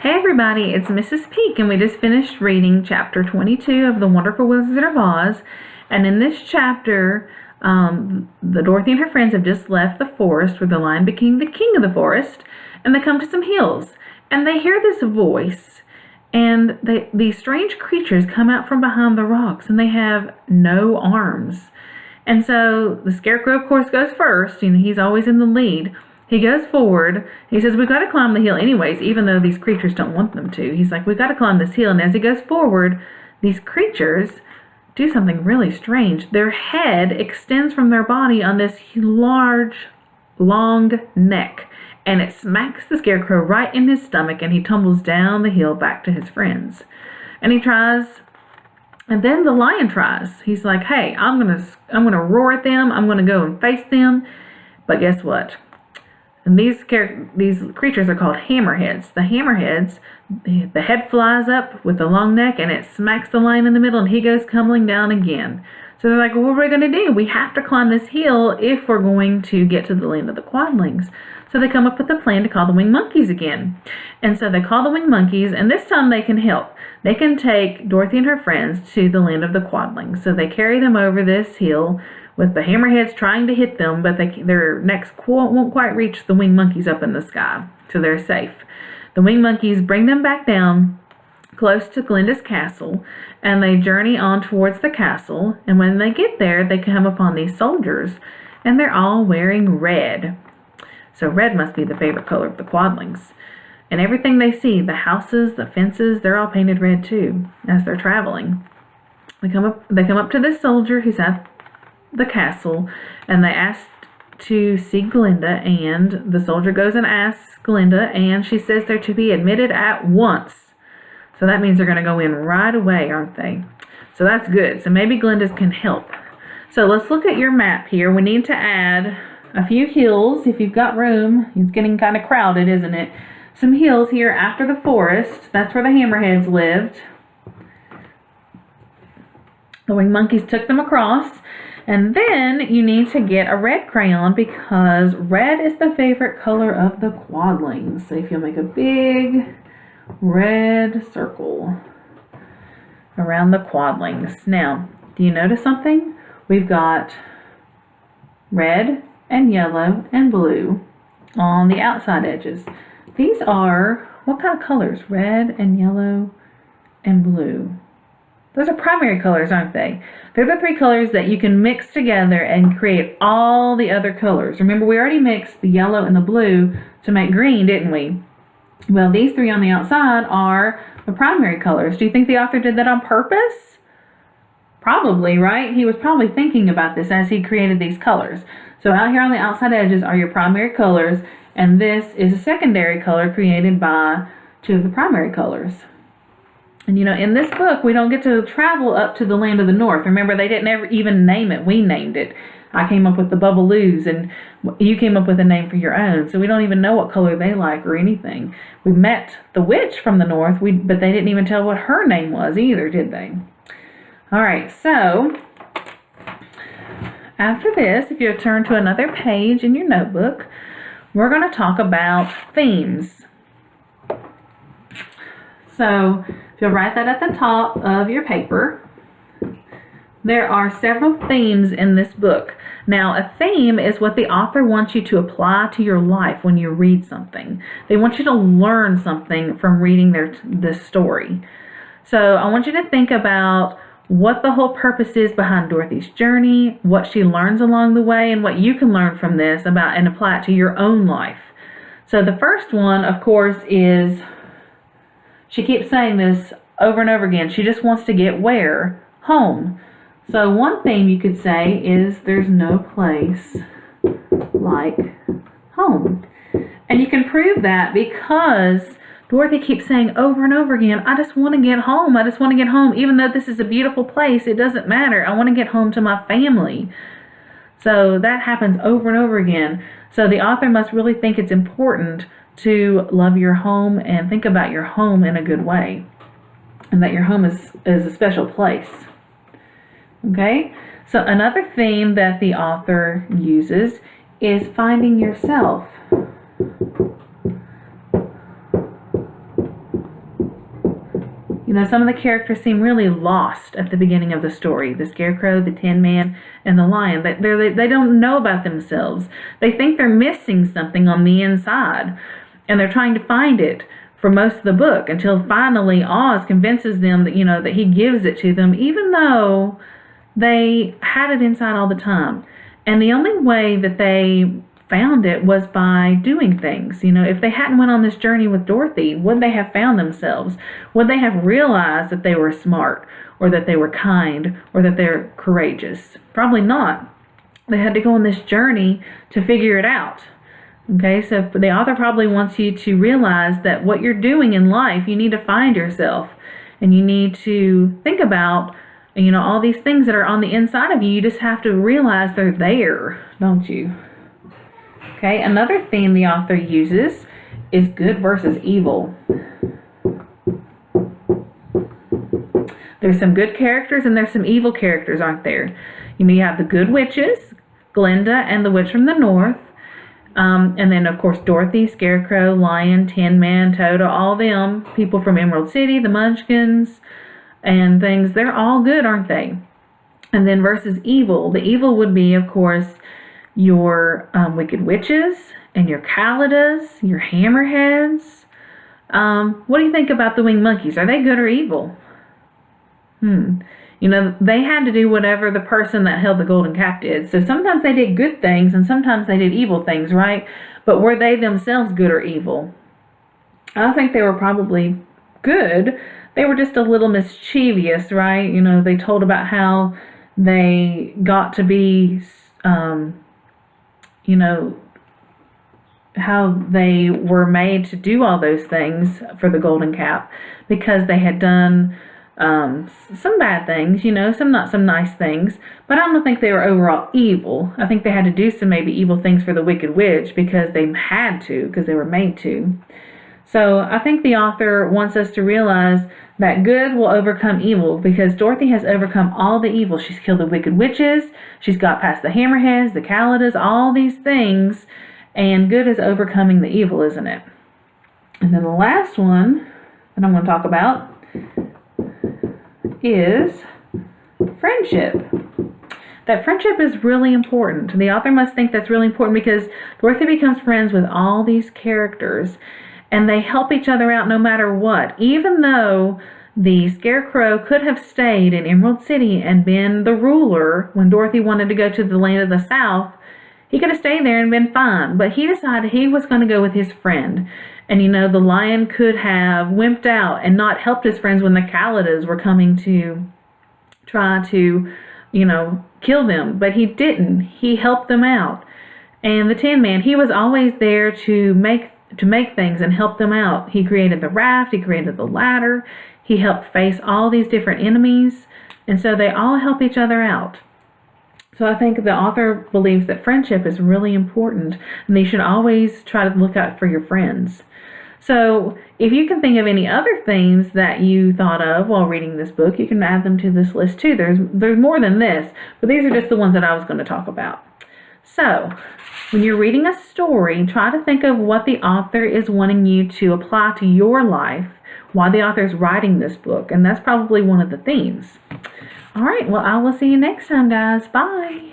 Hey everybody, it's Mrs. Peak, and we just finished reading chapter 22 of The Wonderful Wizard of Oz. And in this chapter, the Dorothy and her friends have just left the forest where the lion became the king of the forest, and they come to some hills, and they hear this voice, and these strange creatures come out from behind the rocks, and they have no arms. And so the Scarecrow, of course, goes first. He's always in the lead. He goes forward. He says, we've got to climb the hill anyways, even though these creatures don't want them to. He's like, we've got to climb this hill. And as he goes forward, these creatures do something really strange. Their head extends from their body on this large, long neck. And it smacks the Scarecrow right in his stomach, and he tumbles down the hill back to his friends. And he tries... And then the lion tries. He's like, hey, I'm gonna roar at them. I'm gonna go and face them. But guess what? And these creatures are called hammerheads. The hammerheads, the head flies up with the long neck, and it smacks the lion in the middle, and he goes tumbling down again. So they're like, well, what are we going to do? We have to climb this hill if we're going to get to the land of the Quadlings. So they come up with a plan to call the Winged Monkeys again. And so they call the Winged Monkeys, and this time they can help. They can take Dorothy and her friends to the land of the Quadlings. So they carry them over this hill with the hammerheads trying to hit them, but their necks won't quite reach the Winged Monkeys up in the sky. So they're safe. The Winged Monkeys bring them back down close to Glinda's castle, and they journey on towards the castle. And when they get there, they come upon these soldiers, and they're all wearing red. So red must be the favorite color of the Quadlings. And everything they see, the houses, the fences, they're all painted red too as they're traveling. They come up to this soldier who's at the castle, and they ask to see Glinda, and the soldier goes and asks Glinda, and she says they're to be admitted at once. So that means they're going to go in right away, aren't they? So that's good. So maybe Glinda's can help. So let's look at your map here. We need to add a few hills if you've got room. It's getting kind of crowded, isn't it? Some hills here after the forest. That's where the hammerheads lived. The Winged Monkeys took them across. And then you need to get a red crayon, because red is the favorite color of the Quadlings. So if you'll make a big red circle around the Quadlings. Now, do you notice something? We've got red and yellow and blue on the outside edges. These are, what kind of colors? Red and yellow and blue. Those are primary colors, aren't they? They're the three colors that you can mix together and create all the other colors. Remember, we already mixed the yellow and the blue to make green, didn't we? Well, these three on the outside are the primary colors. Do you think the author did that on purpose? Probably, right? He was probably thinking about this as he created these colors. So out here on the outside edges are your primary colors, and this is a secondary color created by two of the primary colors. And in this book, we don't get to travel up to the land of the north. Remember, they didn't ever even name it. We named it. I came up with the Bubaloos, and you came up with a name for your own. So we don't even know what color they like or anything. We met the witch from the north, but they didn't even tell what her name was either, did they? All right, so after this, if you turn to another page in your notebook, we're going to talk about themes. So if you'll write that at the top of your paper, there are several themes in this book. Now, a theme is what the author wants you to apply to your life when you read something. They want you to learn something from reading this story. So I want you to think about what the whole purpose is behind Dorothy's journey, what she learns along the way, and what you can learn from this and apply it to your own life. So the first one, of course, is, she keeps saying this over and over again, she just wants to get where? Home. So one theme you could say is, there's no place like home. And you can prove that because Dorothy keeps saying over and over again, I just want to get home. I just want to get home. Even though this is a beautiful place, it doesn't matter. I want to get home to my family. So that happens over and over again. So the author must really think it's important to love your home and think about your home in a good way. And that your home is a special place. Okay? So another theme that the author uses is finding yourself. Some of the characters seem really lost at the beginning of the story. The Scarecrow, the Tin Man, and the Lion. They don't know about themselves. They think they're missing something on the inside, and they're trying to find it for most of the book until finally Oz convinces them that, that he gives it to them, even though they had it inside all the time. And the only way that they found it was by doing things. If they hadn't went on this journey with Dorothy, would they have found themselves? Would they have realized that they were smart, or that they were kind, or that they're courageous? Probably not. They had to go on this journey to figure it out. Okay, so the author probably wants you to realize that what you're doing in life, you need to find yourself, and you need to think about all these things that are on the inside of you. You just have to realize they're there, don't you? Okay, another theme the author uses is good versus evil. There's some good characters and there's some evil characters, aren't there? You have the good witches, Glinda and the Witch from the North, and then of course Dorothy, Scarecrow, Lion, Tin Man, Toto, all them, people from Emerald City, the Munchkins, and things. They're all good, aren't they? And then versus evil. The evil would be, of course, your wicked witches and your Kalidas, your hammerheads. What do you think about the winged monkeys? Are they good or evil? They had to do whatever the person that held the golden cap did. So sometimes they did good things and sometimes they did evil things, right? But were they themselves good or evil? I think they were probably good. They were just a little mischievous, right? They told about how they got to be, how they were made to do all those things for the golden cap because they had done some bad things, some not some nice things. But I don't think they were overall evil. I think they had to do some maybe evil things for the Wicked Witch because they had to, because they were made to. So I think the author wants us to realize that good will overcome evil because Dorothy has overcome all the evil. She's killed the wicked witches. She's got past the hammerheads, the Kalidas, all these things. And good is overcoming the evil, isn't it? And then the last one that I'm going to talk about is friendship. That friendship is really important. The author must think that's really important because Dorothy becomes friends with all these characters and they help each other out no matter what. Even though the Scarecrow could have stayed in Emerald City and been the ruler when Dorothy wanted to go to the land of the South, he could have stayed there and been fine. But he decided he was going to go with his friend. And the Lion could have wimped out and not helped his friends when the Kalidas were coming to try to, kill them. But he didn't. He helped them out. And the Tin Man, he was always there to make things and help them out. He created the raft. He created the ladder. He helped face all these different enemies. And so they all help each other out. So I think the author believes that friendship is really important. And you should always try to look out for your friends. So if you can think of any other themes that you thought of while reading this book, you can add them to this list too. There's more than this, but these are just the ones that I was going to talk about. So when you're reading a story, try to think of what the author is wanting you to apply to your life while the author is writing this book, and that's probably one of the themes. All right, well, I will see you next time, guys. Bye.